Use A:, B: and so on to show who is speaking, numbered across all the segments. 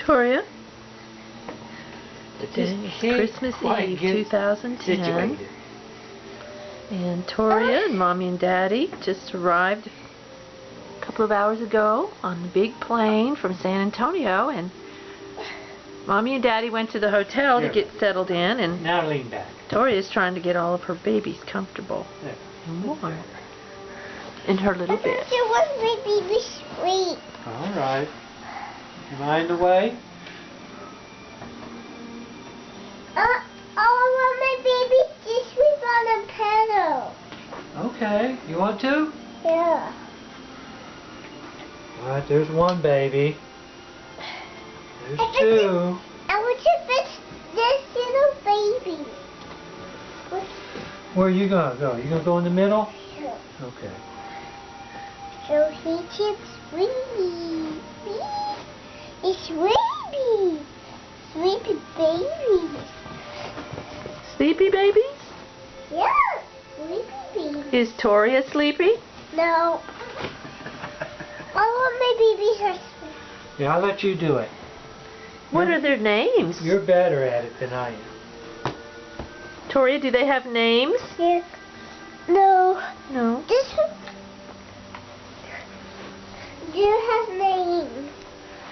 A: Toria.
B: It's
A: Christmas Eve 2010. And Toria and Mommy and Daddy just arrived a couple of hours ago on the big plane from San Antonio, and Mommy and Daddy went to the hotel to get settled in, and
B: now lean back.
A: Toria's trying to get all of her babies comfortable and warm in her little bed.
C: I want my baby sleep.
B: Alright. Mind the way?
C: I want my baby to sleep on a pillow.
B: Okay. You want to?
C: Yeah.
B: Alright, there's one baby. There's two.
C: I want to fix this little baby.
B: Where are you going to go? You going to go in the middle?
C: Sure.
B: Okay.
C: So he can sleep. It's sleepy. Sleepy babies.
A: Sleepy babies?
C: Yeah, sleepy babies.
A: Is Toria sleepy?
C: No. All of my babies are sleepy.
B: Yeah, I'll let you do it.
A: What are their names?
B: You're better at it than I am.
A: Toria, do they have names?
C: Yeah. No.
A: No.
C: This one. Do have names.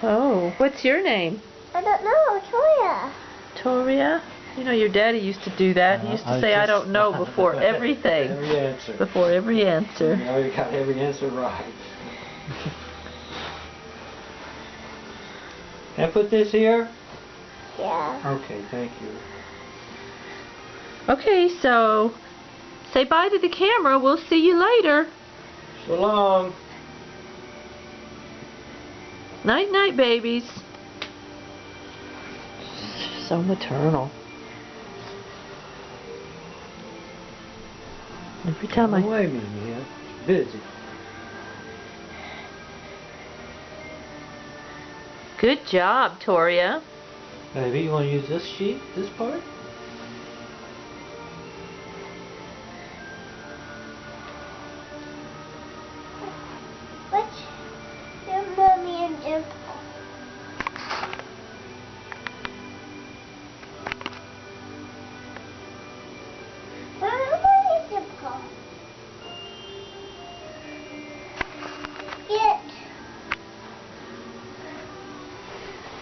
A: Oh, what's your name?
C: I don't know, Toya.
A: Toria? You know, your daddy used to do that. He used to say, I don't know before everything.
B: Every answer.
A: Before every answer.
B: Now you got every answer right. Can I put this here?
C: Yeah.
B: Okay, thank you.
A: Okay, so say bye to the camera. We'll see you later.
B: So long.
A: Night, night, babies. So maternal. Every time
B: Go away, Mimi. It's busy.
A: Good job, Toria.
B: Baby, you want to use this sheet, this part?
C: What's your mommy and Dimple? Where are mommy and Dimple? Get.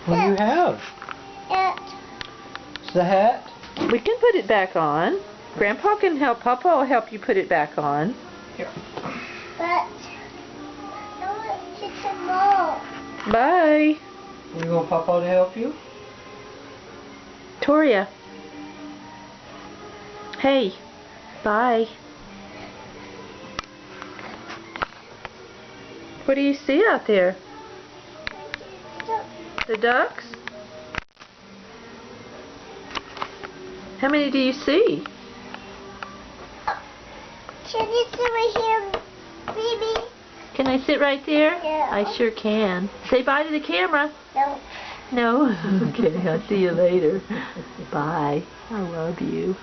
B: What do you have? It's the hat.
A: We can put it back on. Grandpa can help. Papa will help you put it back on.
B: Here.
C: But I want to tomorrow.
A: Bye.
B: You want Papa to help you?
A: Toria. Hey. Bye. What do you see out there? The ducks? How many do you see?
C: Can you sit right here, baby?
A: Can I sit right there?
C: Yeah.
A: I sure can. Say bye to the camera.
C: No.
A: No? Okay, I'll see you later. Bye. I love you.